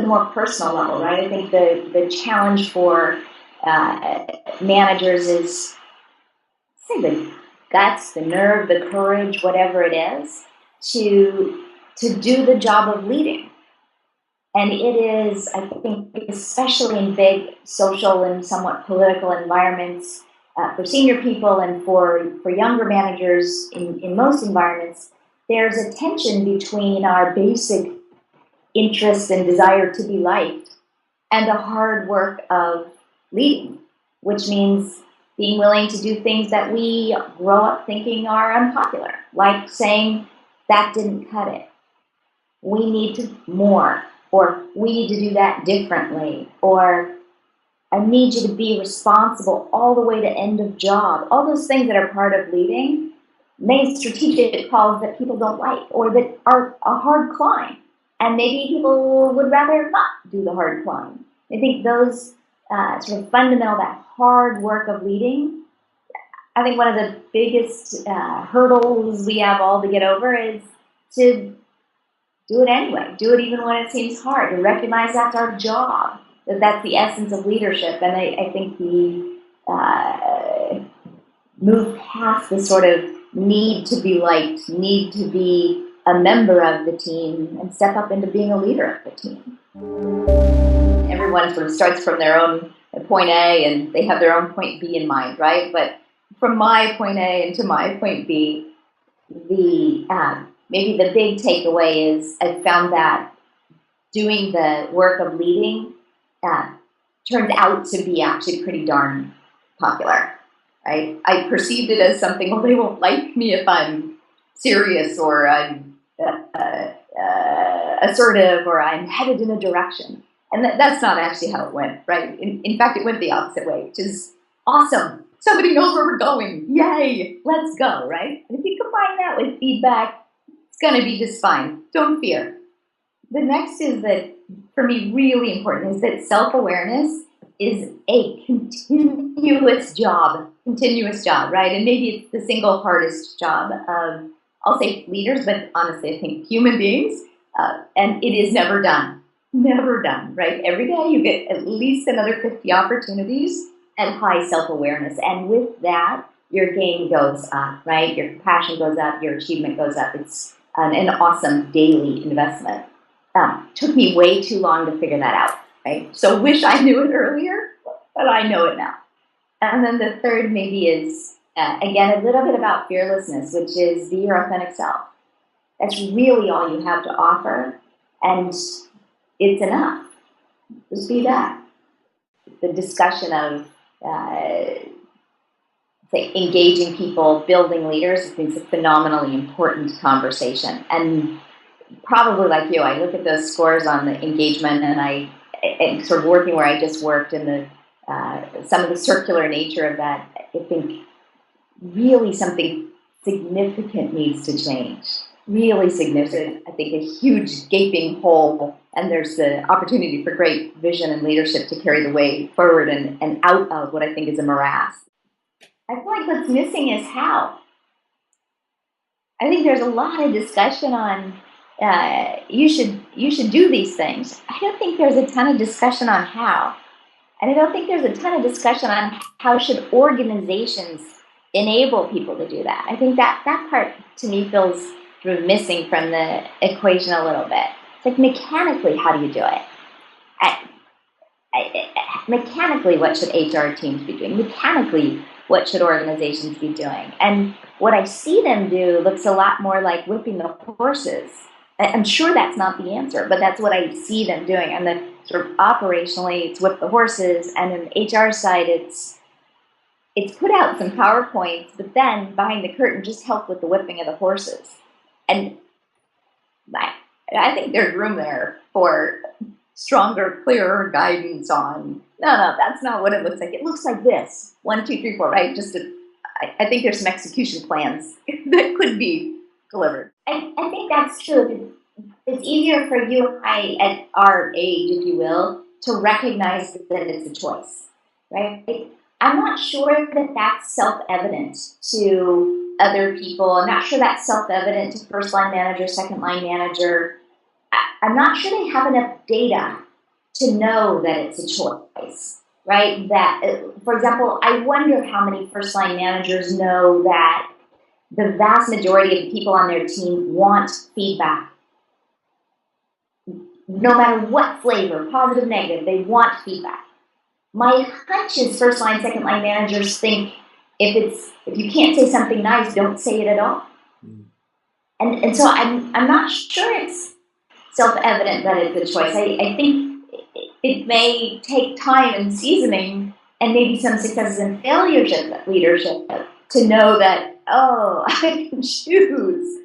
the more personal level, right? I think the challenge for managers is, say, the guts, the nerve, the courage, whatever it is, to do the job of leading. And it is, I think, especially in big social and somewhat political environments, for senior people and for younger managers in most environments, there's a tension between our basic interest and desire to be liked and the hard work of leading, which means being willing to do things that we grow up thinking are unpopular, like saying, that didn't cut it. We need to more, or we need to do that differently, or I need you to be responsible all the way to end of job. All those things that are part of leading, made strategic calls that people don't like or that are a hard climb. And maybe people would rather not do the hard climb. I think those sort of fundamental, that hard work of leading, I think one of the biggest hurdles we have all to get over is to do it anyway. Do it even when it seems hard. To recognize that's our job. That's the essence of leadership. And I think we move past the sort of need to be liked, need to be a member of the team, and step up into being a leader of the team. Everyone sort of starts from their own point A and they have their own point B in mind, right? But from my point A into my point B, maybe the big takeaway is I found that doing the work of leading turns out to be actually pretty darn popular, right? I perceived it as something, well, they won't like me if I'm serious or I'm assertive or I'm headed in a direction. And that's not actually how it went, right? In fact, it went the opposite way, which is awesome. Somebody knows where we're going. Yay, let's go, right? And if you combine that with feedback, it's going to be just fine. Don't fear. The next is that, for me, really important, is that self-awareness is a continuous job, right? And maybe it's the single hardest job of, I'll say leaders, but honestly, I think human beings, and it is never done, right? Every day you get at least another 50 opportunities and high self-awareness. And with that, your game goes up, right? Your compassion goes up, your achievement goes up. It's an awesome daily investment. Took me way too long to figure that out, right? So wish I knew it earlier, but I know it now. And then the third maybe is, again, a little bit about fearlessness, which is be your authentic self. That's really all you have to offer, and it's enough. Just be that. The discussion of say engaging people, building leaders, I think is a phenomenally important conversation. And probably like you, I look at those scores on the engagement, and sort of working where I just worked, and the some of the circular nature of that, I think really something significant needs to change. Really significant. I think a huge gaping hole, and there's the opportunity for great vision and leadership to carry the way forward and out of what I think is a morass. I feel like what's missing is how. I think there's a lot of discussion on you should do these things. I don't think there's a ton of discussion on how. And I don't think there's a ton of discussion on how should organizations enable people to do that. I think that part, to me, feels sort of missing from the equation a little bit. It's like, mechanically, how do you do it? Mechanically, what should HR teams be doing? Mechanically, what should organizations be doing? And what I see them do looks a lot more like whipping the horses. I'm sure that's not the answer, but that's what I see them doing. And then sort of operationally, it's whip the horses. And on the HR side, it's put out some PowerPoints, but then behind the curtain, just help with the whipping of the horses. And I think there's room there for stronger, clearer guidance on, no, that's not what it looks like. It looks like this. 1, 2, 3, 4, right? I think there's some execution plans that could be delivered. I think that's true. It's easier for you and I at our age, if you will, to recognize that it's a choice, right? I'm not sure that that's self-evident to other people. I'm not sure that's self-evident to first-line manager, second-line manager. I'm not sure they have enough data to know that it's a choice, right? That, for example, I wonder how many first-line managers know that the vast majority of the people on their team want feedback. No matter what flavor, positive, negative, they want feedback. My hunch is first-line, second-line managers think if you can't say something nice, don't say it at all. And so I'm not sure it's self-evident that it's a choice. I think it may take time and seasoning and maybe some successes and failures of leadership to know that, oh, I can choose.